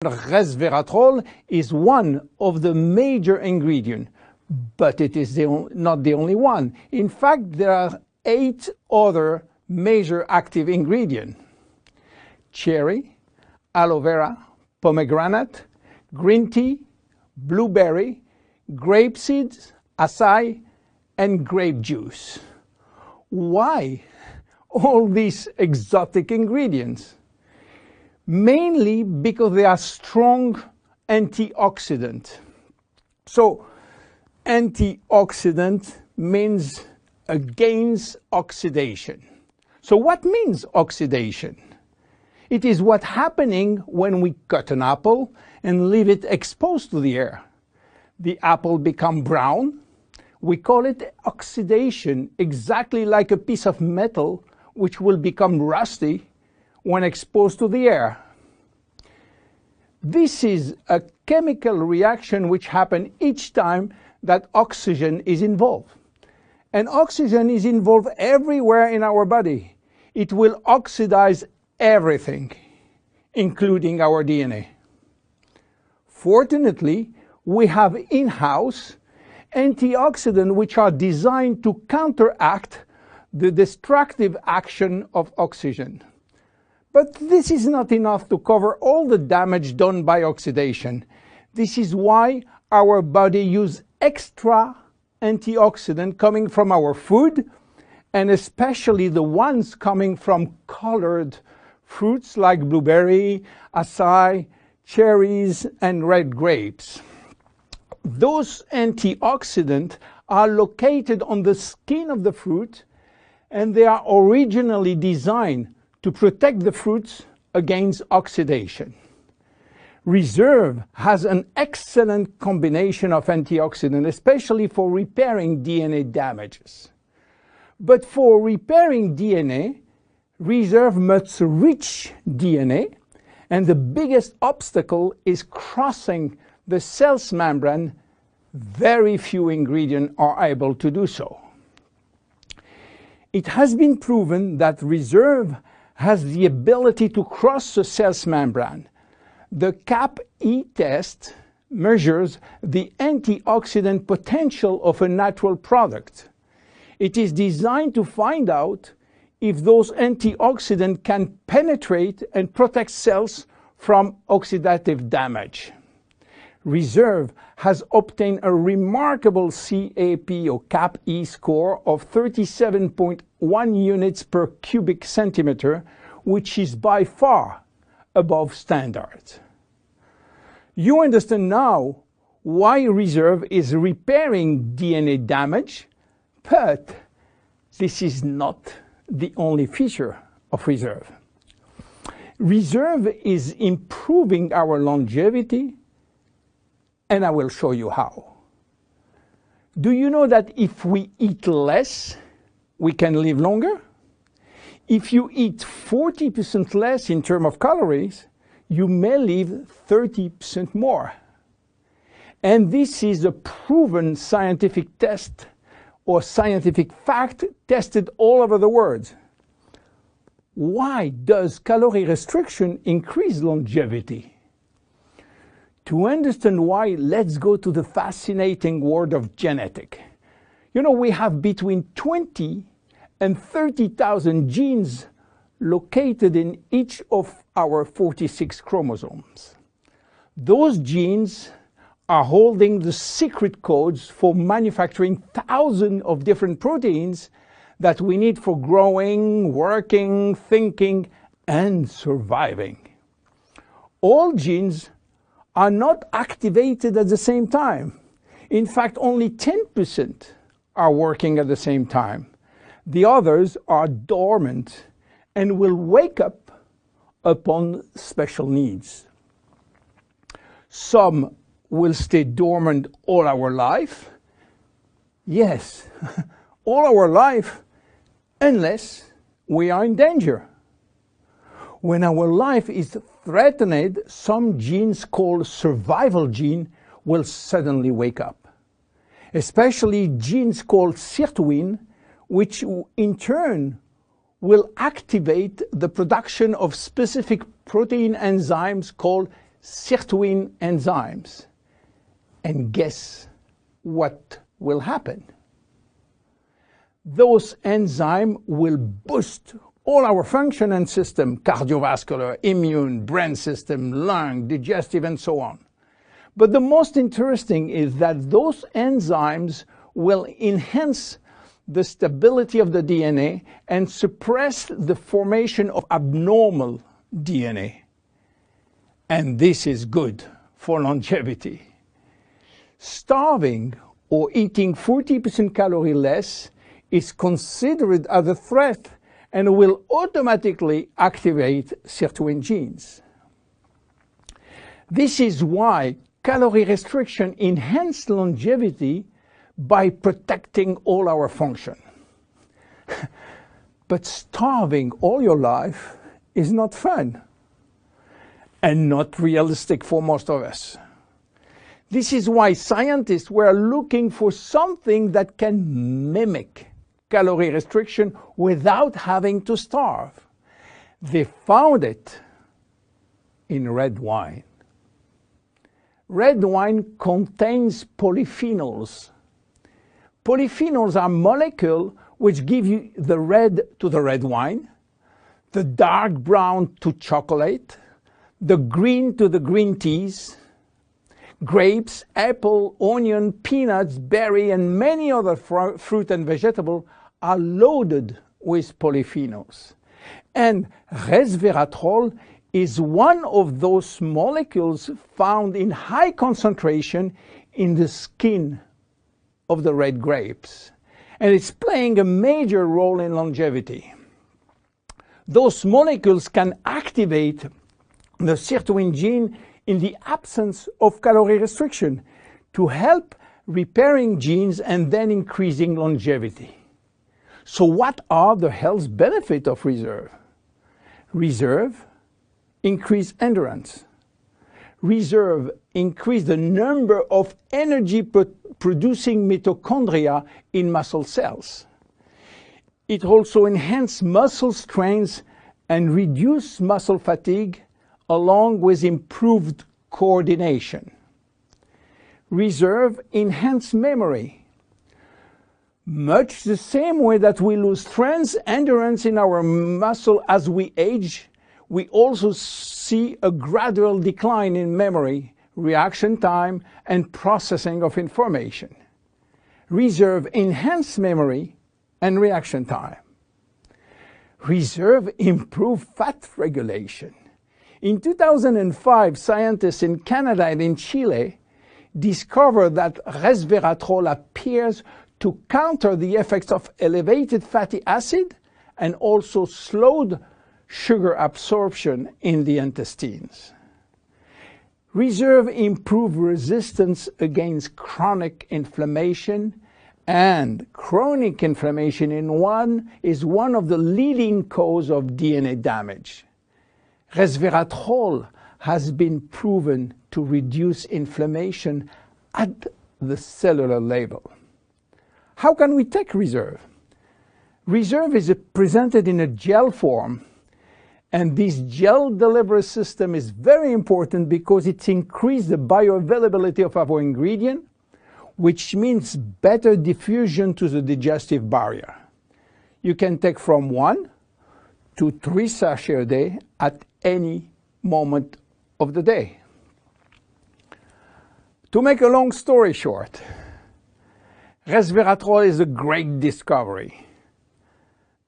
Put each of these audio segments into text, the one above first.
Resveratrol is one of the major ingredients, but it is not the only one. In fact, there are 8 other major active ingredients: cherry, aloe vera, pomegranate, green tea, blueberry, grape seeds, acai, and grape juice. Why all these exotic ingredients? Mainly because they are strong antioxidants. So, antioxidant means against oxidation. So what means oxidation? It is what's happening when we cut an apple and leave it exposed to the air. The apple becomes brown. We call it oxidation, exactly like a piece of metal which will become rusty when exposed to the air. This is a chemical reaction which happens each time that oxygen is involved. And oxygen is involved everywhere in our body. It will oxidize everything, including our DNA. Fortunately, we have in-house antioxidants which are designed to counteract the destructive action of oxygen. But this is not enough to cover all the damage done by oxidation. This is why our body uses extra antioxidants coming from our food, and especially the ones coming from colored fruits like blueberry, acai, cherries, and red grapes. Those antioxidants are located on the skin of the fruit, and they are originally designed to protect the fruits against oxidation. Reserve has an excellent combination of antioxidants, especially for repairing DNA damages. But for repairing DNA, Reserve must reach DNA, and the biggest obstacle is crossing the cell's membrane. Very few ingredients are able to do so. It has been proven that Reserve has the ability to cross the cell's membrane. The CAP-E test measures the antioxidant potential of a natural product. It is designed to find out if those antioxidants can penetrate and protect cells from oxidative damage. Reserve has obtained a remarkable CAP or CAP-E score of 37.1 units per cubic centimeter, which is by far above standard. You understand now why Reserve is repairing DNA damage, but this is not the only feature of Reserve. Reserve is improving our longevity, and I will show you how. Do you know that if we eat less, we can live longer? If you eat 40% less in terms of calories, you may live 30% more. And this is a proven scientific test or scientific fact tested all over the world. Why does calorie restriction increase longevity? To understand why, let's go to the fascinating world of genetics. You know, we have between 20 and 30,000 genes located in each of our 46 chromosomes. Those genes are holding the secret codes for manufacturing thousands of different proteins that we need for growing, working, thinking, and surviving. All genes are not activated at the same time. In fact, only 10% are working at the same time. The others are dormant and will wake up upon special needs. Some will stay dormant all our life. Yes, all our life, unless we are in danger. When our life is threatened, some genes called survival gene will suddenly wake up. Especially genes called sirtuin, which in turn will activate the production of specific protein enzymes called sirtuin enzymes. And guess what will happen? Those enzymes will boost all our function and system, cardiovascular, immune, brain system, lung, digestive, and so on. But the most interesting is that those enzymes will enhance the stability of the DNA and suppress the formation of abnormal DNA. And this is good for longevity. Starving or eating 40% calorie less is considered as a threat and will automatically activate sirtuin genes. This is why calorie restriction enhances longevity by protecting all our function. But starving all your life is not fun and not realistic for most of us. This is why scientists were looking for something that can mimic calorie restriction without having to starve. They found it in red wine. Red wine contains polyphenols. Polyphenols are molecules which give you the red to the red wine, the dark brown to chocolate, the green to the green teas. Grapes, apple, onion, peanuts, berry, and many other fruit and vegetables are loaded with polyphenols. And resveratrol is one of those molecules found in high concentration in the skin of the red grapes. And it's playing a major role in longevity. Those molecules can activate the sirtuin gene in the absence of calorie restriction to help repairing genes and then increasing longevity. So what are the health benefits of Reserve? Reserve increase endurance. Reserve increase the number of energy-producing mitochondria in muscle cells. It also enhances muscle strength and reduces muscle fatigue, along with improved coordination. Reserve enhances memory. Much the same way that we lose strength, endurance in our muscle as we age, we also see a gradual decline in memory, reaction time, and processing of information. Reserve enhances memory and reaction time. Reserve improves fat regulation. In 2005, scientists in Canada and in Chile discovered that resveratrol appears to counter the effects of elevated fatty acid and also slowed sugar absorption in the intestines. Reserve improves resistance against chronic inflammation, and chronic inflammation is one of the leading causes of DNA damage. Resveratrol has been proven to reduce inflammation at the cellular level. How can we take Reserve? Reserve is presented in a gel form, and this gel delivery system is very important because it increases the bioavailability of our ingredient, which means better diffusion to the digestive barrier. You can take from 1 to 3 sachets a day at any moment of the day. To make a long story short, resveratrol is a great discovery.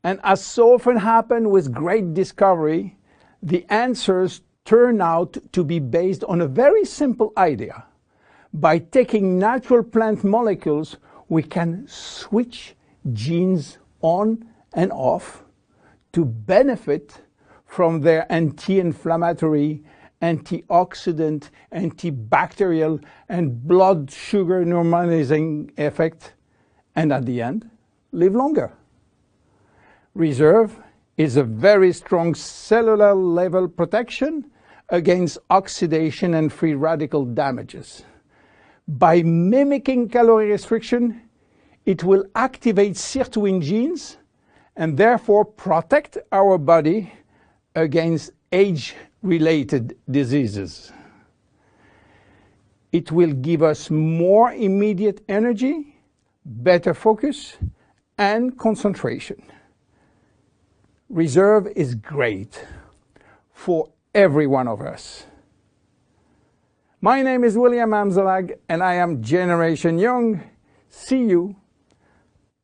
And as so often happens with great discovery, the answers turn out to be based on a very simple idea. By taking natural plant molecules, we can switch genes on and off to benefit from their anti-inflammatory, antioxidant, antibacterial, and blood sugar normalizing effect, and at the end, live longer. Reserve is a very strong cellular level protection against oxidation and free radical damages. By mimicking calorie restriction, it will activate sirtuin genes and therefore protect our body against age-related diseases. It will give us more immediate energy, better focus, and concentration. Reserve is great for every one of us. My name is William Amzalag, and I am Generation Young. See you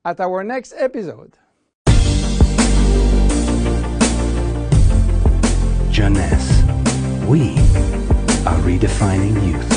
at our next episode. Jeunesse. We are redefining youth.